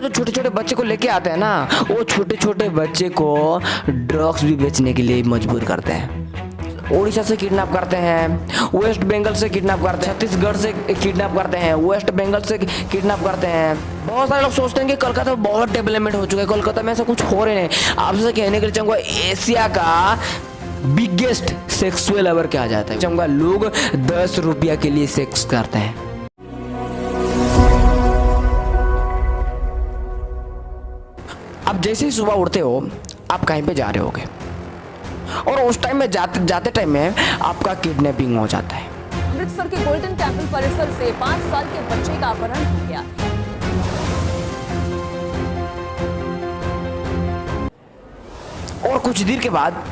जो छोटे छोटे बच्चे को लेके आते हैं ना, वो छोटे छोटे बच्चे को ड्रग्स भी बेचने के लिए मजबूर करते हैं। उड़ीसा से किडनैप करते हैं, वेस्ट बंगाल से किडनैप करते हैं, छत्तीसगढ़ से किडनैप करते हैं, वेस्ट बंगाल से किडनैप करते हैं। बहुत सारे लोग सोचते हैं कि कोलकाता में बहुत डेवलपमेंट हो चुका है, कोलकाता में ऐसा कुछ हो रहे नहीं। आपसे कहने के लिए चाहूँगा, एशिया का बिगेस्ट सेक्सुअल लवर कहा जाता है। चाहूँगा लोग 10 रुपया के लिए सेक्स करते हैं। आप जैसे ही सुबह उठते हो, आप कहीं पे जा रहे होगे और उस टाइम में जाते टाइम में आपका किडनैपिंग हो जाता है। अमृतसर के गोल्डन टेम्पल परिसर से 5 साल के बच्चे का अपहरण हो गया। और कुछ देर के बाद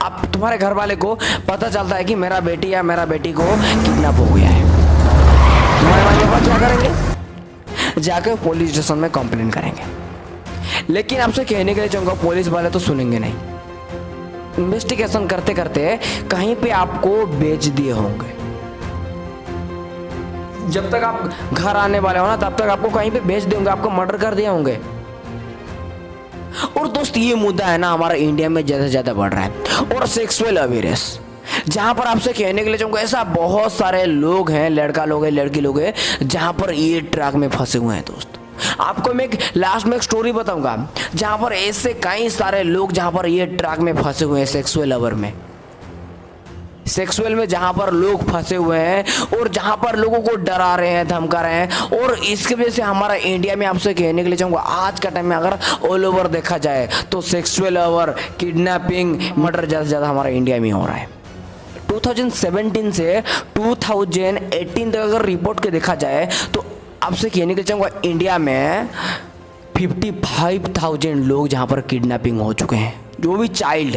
आप तुम्हारे घर वाले को पता चलता है कि मेरा बेटी या मेरा बेटी को किडनैप हो गया है। तुम्हारे माँ बाप क्या करेंगे? जाकर पुलिस स्टेशन में कंप्लेन करेंगे। लेकिन आपसे कहने के लिए चाहूँगा, पुलिस वाले तो सुनेंगे नहीं। इन्वेस्टिगेशन करते करते कहीं पे आपको बेच दिए होंगे। जब तक आप घर आने वाले हो ना, तब तक आपको कहीं पे बेच दिए होंगे, आपको मर्डर कर दिए होंगे। और दोस्त, ये मुद्दा है ना, हमारा इंडिया में ज्यादा से ज्यादा बढ़ रहा है। और सेक्सुअल अवेयरनेस, जहां पर आपसे कहने के लिए चाहूंगा, ऐसा बहुत सारे लोग हैं, लड़का लोग हैं, लड़की लोग हैं, जहां पर ये ट्रैक में फंसे हुए हैं। दोस्त, आपको मैं लास्ट में एक स्टोरी बताऊंगा, जहां पर ऐसे कई सारे लोग जहां पर ये ट्रैक में फंसे हुए हैं, सेक्सुअल लवर में, सेक्सुअल में जहां पर लोग फंसे हुए हैं और जहां पर लोगों को डरा रहे हैं, धमका रहे हैं। और इसकी वजह से हमारा इंडिया में, आपसे कहने के लिए चाहूंगा, आज का टाइम में अगर ऑल ओवर देखा जाए तो सेक्सुअल लवर, किडनैपिंग, मर्डर ज्यादा से ज्यादा हमारा इंडिया में हो रहा है। 2017 से 2018 तक अगर रिपोर्ट के देखा जाए तो आपसे कहने के लिए चाहूँगा, इंडिया में 55,000 लोग जहाँ पर किडनैपिंग हो चुके हैं। जो भी चाइल्ड,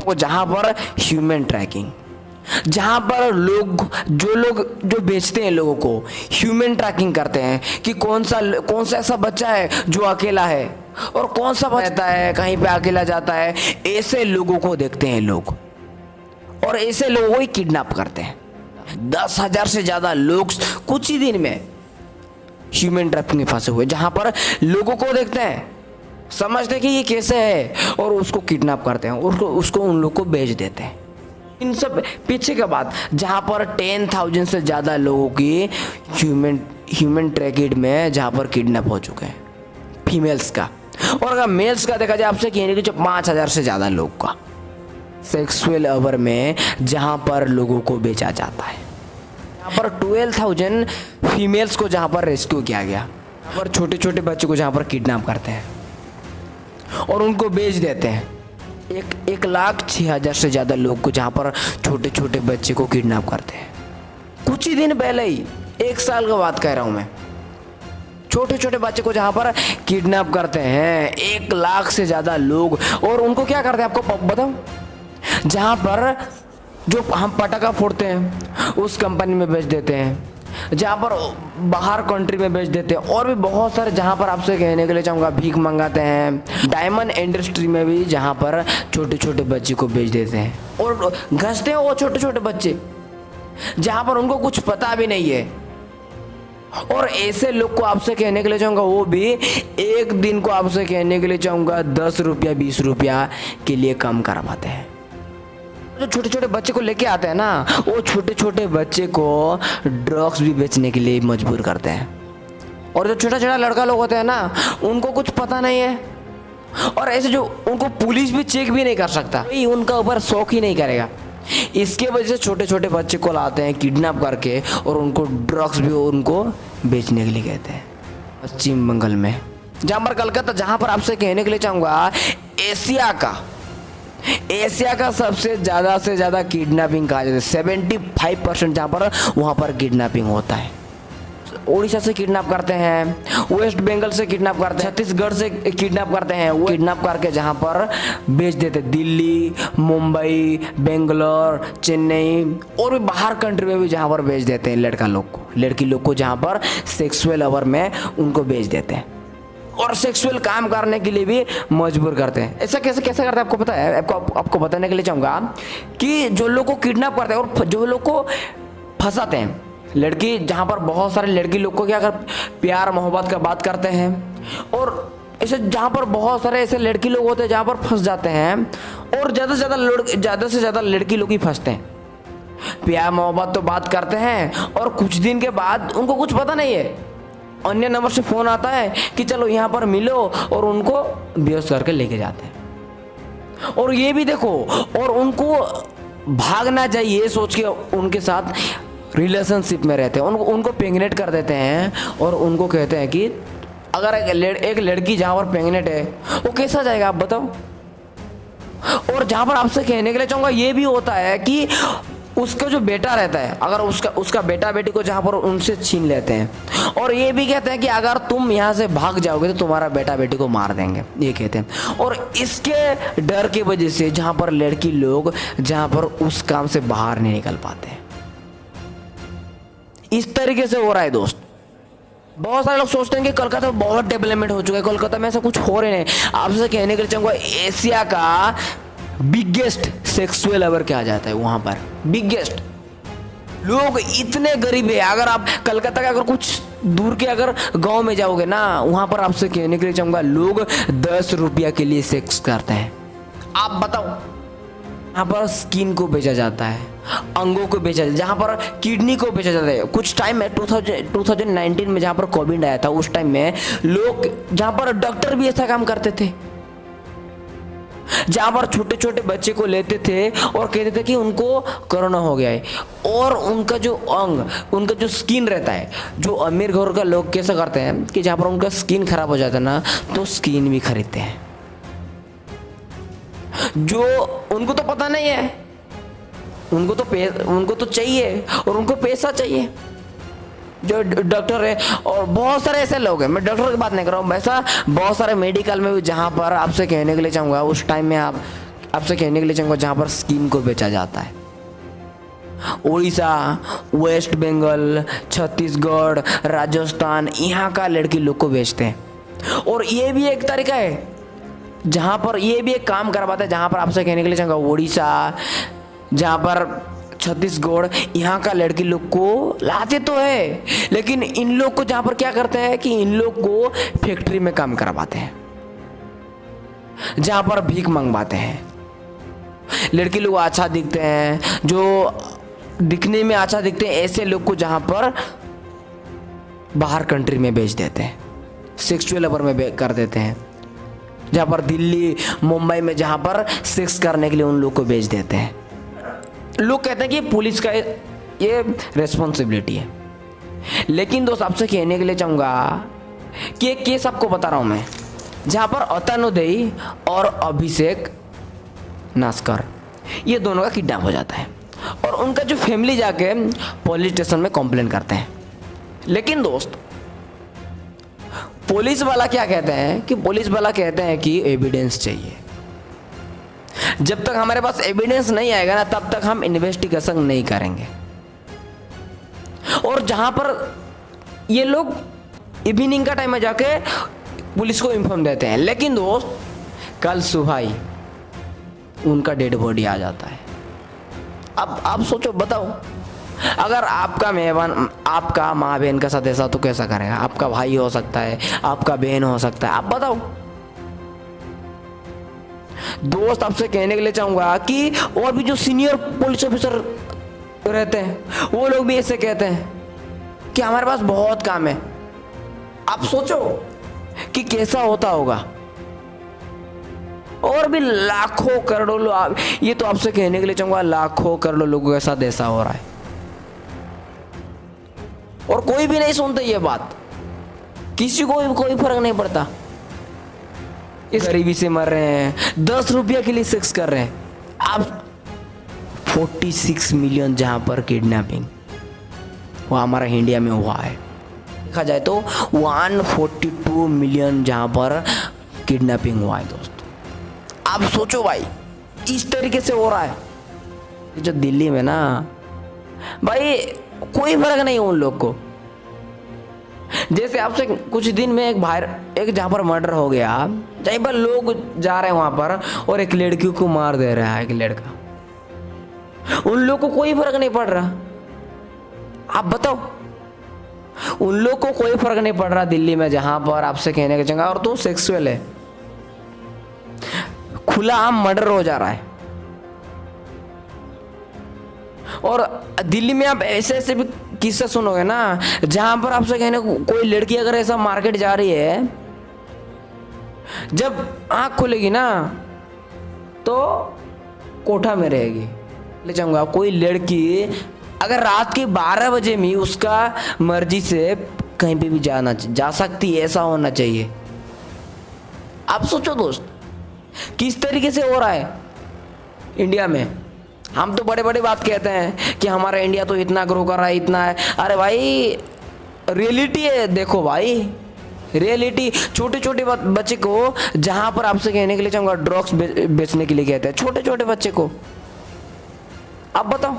वो जहाँ पर ह्यूमन ट्रैकिंग, जहाँ पर जो बेचते हैं लोगों को, ह्यूमन ट्रैकिंग करते हैं कि कौन सा ऐसा बच्चा है जो अकेला है और कौन सा बच्चा है कहीं पे अकेला जाता है। ऐसे लोगों को देखते हैं लोग और ऐसे लोगों को ही किडनैप करते हैं। 10,000 से ज़्यादा लोग कुछ ही दिन में ह्यूमन ट्रैफिकिंग में फंसे हुए, जहां पर लोगों को देखते हैं, समझते हैं कि ये कैसे है और उसको किडनैप करते हैं और उसको उन लोग को बेच देते हैं। इन सब पीछे के बाद जहां पर 10,000 से ज़्यादा लोगों की ह्यूमन ट्रैकिंग में जहां पर किडनैप हो चुके हैं, फीमेल्स का। और अगर मेल्स का देखा जाए, आपसे कहने की 5,000 से ज़्यादा लोग का सेक्सुअल अवर में जहां पर लोगों को बेचा जाता है। यहाँ पर 12,000 फीमेल्स को जहाँ पर रेस्क्यू किया गया। यहाँ पर छोटे छोटे बच्चों को जहाँ पर किडनैप करते हैं और उनको बेच देते हैं। 1,06,000 से ज़्यादा लोग को जहाँ पर छोटे छोटे बच्चे को किडनैप करते हैं। कुछ ही दिन पहले ही, 1 साल का बात कह रहा हूँ मैं, छोटे छोटे बच्चे को जहाँ पर किडनैप करते हैं 1 लाख से ज़्यादा लोग। और उनको क्या करते हैं आपको बताऊँ? जहाँ पर जो हम पटाखा फोड़ते हैं उस कंपनी में बेच देते हैं, जहाँ पर बाहर कंट्री में बेच देते हैं। और भी बहुत सारे, जहाँ पर आपसे कहने के लिए चाहूँगा, भीख मंगाते हैं। डायमंड इंडस्ट्री में भी जहाँ पर छोटे छोटे बच्चे को बेच देते हैं और घसते हैं वो छोटे छोटे बच्चे, जहाँ पर उनको कुछ पता भी नहीं है। और ऐसे लोग को आपसे कहने के लिए चाहूँगा, वो भी एक दिन को आपसे कहने के लिए चाहूँगा 10 रुपया 20 रुपया के लिए कम करवाते हैं। जो छोटे छोटे बच्चे को लेके आते हैं ना, वो छोटे छोटे बच्चे को ड्रग्स भी बेचने के लिए मजबूर करते हैं। और जो छोटा छोटा लड़का लोग होते हैं ना, उनको कुछ पता नहीं है और ऐसे जो उनको पुलिस भी चेक भी नहीं कर सकता, उनका ऊपर शौक ही नहीं करेगा। इसके वजह से छोटे छोटे बच्चे को लाते हैं किडनैप करके और उनको ड्रग्स भी उनको बेचने के लिए कहते हैं। पश्चिम बंगाल में, जहाँ पर कलकत्ता, जहाँ पर आपसे कहने के लिए चाहूँगा, एशिया का सबसे ज़्यादा से ज़्यादा किडनैपिंग कहा जाता है। 75% जहाँ पर, वहाँ पर किडनैपिंग होता है। उड़ीसा से किडनैप करते हैं, वेस्ट बंगाल से किडनैप करते हैं, छत्तीसगढ़ से किडनैप करते हैं। वो किडनैप करके जहाँ पर बेच देते, दिल्ली, मुंबई, बेंगलोर, चेन्नई और भी बाहर कंट्री में भी जहाँ पर बेच देते हैं लड़का लोग को, लड़की लोग को, जहाँ पर सेक्सुअल अवर में उनको बेच देते हैं और सेक्सुअल काम करने के लिए भी मजबूर करते हैं। ऐसा कैसे करते हैं आपको पता है? आपको बताने के लिए चाहूँगा कि जो लोग को किडनैप करते हैं और जो लोग को फंसाते हैं, लड़की, जहाँ पर बहुत सारे लड़की लोग को क्या कर प्यार मोहब्बत का बात करते हैं और ऐसे जहाँ पर बहुत सारे ऐसे लड़की लोग होते हैं जहाँ पर फंस जाते हैं, और ज़्यादा से ज़्यादा लड़की लोग ही फंसते हैं। प्यार मोहब्बत तो बात करते हैं और कुछ दिन के बाद उनको कुछ पता नहीं है, अन्य नंबर से फ़ोन आता है कि चलो यहाँ पर मिलो, और उनको बेहोश करके लेके जाते हैं। और ये भी देखो, और उनको भागना चाहिए सोच के उनके साथ रिलेशनशिप में रहते हैं, उनको प्रेग्नेंट कर देते हैं, और उनको कहते हैं कि अगर एक लड़की जहाँ पर प्रेग्नेंट है वो कैसा जाएगा आप बताओ। और जहाँ पर आपसे कहने के लिए चाहूँगा ये भी होता है कि उसका जो बेटा रहता है, अगर उसका बेटा बेटी को जहाँ पर उनसे छीन लेते हैं, और ये भी कहते हैं कि अगर तुम यहाँ से भाग जाओगे तो तुम्हारा बेटा बेटी को मार देंगे, ये कहते हैं। और इसके डर की वजह से जहाँ पर लड़की लोग जहाँ पर उस काम से बाहर नहीं निकल पाते, इस तरीके से हो रहा है दोस्त। बहुत सारे लोग सोचते हैं कि कोलकाता में बहुत डेवलपमेंट हो चुका है, कोलकाता में ऐसा कुछ हो रहा नहीं। आपसे कहने के लिए चाहूँगा एशिया का बिगेस्ट सेक्सुअल लवर कहा जाता है, वहाँ पर बिगेस्ट। लोग इतने गरीब है, अगर आप कलकत्ता का अगर कुछ दूर के अगर गांव में जाओगे ना, वहाँ पर आपसे कहने के लिए चाहूँगा लोग 10 रुपया के लिए सेक्स करते हैं। आप बताओ, यहाँ पर स्किन को बेचा जाता है, अंगों को बेचा जाता है, जहाँ पर किडनी को बेचा जाता है। कुछ टाइम में 2019 में जहाँ पर कोविड आया था, उस टाइम में लोग जहाँ पर डॉक्टर भी ऐसा काम करते थे, जहाँ पर छोटे छोटे बच्चे को लेते थे और कहते थे कि उनको कोरोना हो गया है, और उनका जो उनका जो स्किन रहता है, जो अमीर घर का लोग कैसा करते हैं कि जहाँ पर उनका स्किन खराब हो जाता है ना, तो स्किन भी खरीदते हैं। जो उनको तो पता नहीं है, उनको तो चाहिए, और उनको पैसा चाहिए। जो डॉक्टर है, और बहुत सारे ऐसे लोग हैं, मैं डॉक्टर की बात नहीं कर रहा हूँ, वैसा बहुत सारे मेडिकल में भी जहाँ पर आपसे कहने के लिए चाहूँगा उस टाइम में आपसे कहने के लिए चाहूँगा जहाँ पर स्किन को बेचा जाता है। उड़ीसा, वेस्ट बंगाल, छत्तीसगढ़, राजस्थान, यहाँ का लड़की लोग को बेचते हैं। और ये भी एक तरीका है जहाँ पर ये भी एक काम करवाता है, जहाँ पर आपसे कहने के लिए चाहूँगा उड़ीसा, जहाँ पर छत्तीसगढ़, यहाँ का लड़की लोग को लाते तो है, लेकिन इन लोग को जहाँ पर क्या करते हैं कि इन लोग को फैक्ट्री में काम करवाते हैं, जहाँ पर भीख मंगवाते हैं। लड़की लोग अच्छा दिखते हैं, जो दिखने में अच्छा दिखते हैं, ऐसे लोग को जहाँ पर बाहर कंट्री में बेच देते हैं, सेक्सुअल लेबर में कर देते हैं, जहाँ पर दिल्ली, मुंबई में जहाँ पर सेक्स करने के लिए उन लोग को बेच देते हैं। लोग कहते हैं कि पुलिस का ये रेस्पॉन्सिबिलिटी है, लेकिन दोस्त आपसे कहने के लिए चाहूँगा कि एक केस आपको बता रहा हूँ मैं, जहाँ पर अतनुदेई और अभिषेक नास्कर, ये दोनों का किडनैप हो जाता है, और उनका जो फैमिली जाके पुलिस स्टेशन में कंप्लेन करते हैं। लेकिन दोस्त पुलिस वाला क्या कहते हैं कि कि एविडेंस चाहिए। जब तक हमारे पास एविडेंस नहीं आएगा ना, तब तक हम इन्वेस्टिगेशन नहीं करेंगे। और जहां पर ये लोग इवनिंग का टाइम में जाके पुलिस को इन्फॉर्म देते हैं, लेकिन दोस्त कल सुबह ही उनका डेड बॉडी आ जाता है। अब आप सोचो, बताओ, अगर आपका माँ बहन का साथ ऐसा तो कैसा करेगा? आपका भाई हो सकता है, आपका बहन हो सकता है, आप बताओ। दोस्त आपसे कहने के लिए चाहूंगा कि और भी जो सीनियर पुलिस ऑफिसर रहते हैं वो लोग भी ऐसे कहते हैं कि हमारे पास बहुत काम है। आप सोचो कि कैसा होता होगा। और भी लाखों करोड़ों लोग, ये तो आपसे कहने के लिए चाहूंगा लाखों करोड़ों लोगों के साथ ऐसा हो रहा है, और कोई भी नहीं सुनता ये बात, किसी को भी कोई फर्क नहीं पड़ता। इस गरीबी से मर रहे हैं, 10 रुपया के लिए सेक्स कर रहे हैं। अब 46 मिलियन जहां पर किडनैपिंग वो हमारा इंडिया में हुआ है, देखा जाए तो 142 मिलियन जहां पर किडनैपिंग हुआ है दोस्त। आप सोचो भाई, इस तरीके से हो रहा है। जो दिल्ली में ना भाई कोई फर्क नहीं उन लोग को। जैसे आपसे कुछ दिन में एक जहाँ पर मर्डर हो गया, जहाँ पर लोग जा रहे हैं वहां पर और एक लड़की को मार दे रहा है एक लड़का, उन लोग को कोई फर्क नहीं पड़ रहा। आप बताओ, उन लोग को कोई फर्क नहीं पड़ रहा दिल्ली में जहां पर आपसे कहने की जगह और तो सेक्सुअल है, खुला आम मर्डर हो जा रहा है। और दिल्ली में आप ऐसे ऐसे भी किस्से सुनोगे ना जहां पर आपसे कहने कोई लड़की अगर ऐसा मार्केट जा रही है, जब आंख खुलेगी ना तो कोठा में रहेगी। ले जाऊंगा कोई लड़की अगर रात के 12 बजे में उसका मर्जी से कहीं पे भी जा सकती है, ऐसा होना चाहिए। आप सोचो दोस्त किस तरीके से हो रहा है इंडिया में। हम तो बड़े बड़े बात कहते हैं कि हमारा इंडिया तो इतना ग्रो कर रहा है, इतना है। अरे भाई रियलिटी है, देखो भाई रियलिटी। छोटे छोटे बच्चे को जहां पर आपसे कहने के लिए चाहूंगा ड्रग्स बेचने के लिए कहते हैं, छोटे छोटे बच्चे को। अब बताओ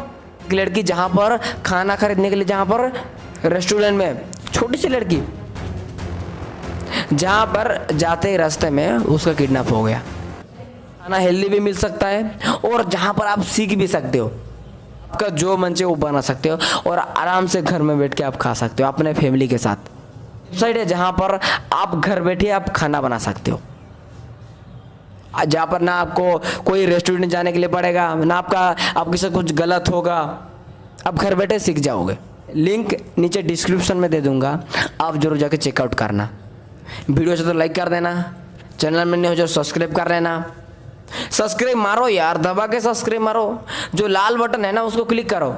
कि लड़की जहां पर खाना खरीदने के लिए, जहां पर रेस्टोरेंट में, छोटी सी लड़की जहां पर जाते ही रास्ते में उसका किडनैप हो गया। खाना हेल्दी भी मिल सकता है और जहां पर आप सीख भी सकते हो, आपका जो मन चाहे वो बना सकते हो और आराम से घर में बैठ के आप खा सकते हो अपने फैमिली के साथ। वेबसाइट है जहां पर आप घर बैठे आप खाना बना सकते हो, जहां पर ना आपको कोई रेस्टोरेंट जाने के लिए पड़ेगा, ना आपके साथ कुछ गलत होगा, आप घर बैठे सीख जाओगे। लिंक नीचे डिस्क्रिप्शन में दे दूंगा, आप जरूर जाके चेकआउट करना। वीडियो से तो लाइक कर देना, चैनल में नहीं हो जो सब्सक्राइब कर लेना। सब्सक्राइब मारो यार, दबा के सब्सक्राइब मारो, जो लाल बटन है ना उसको क्लिक करो।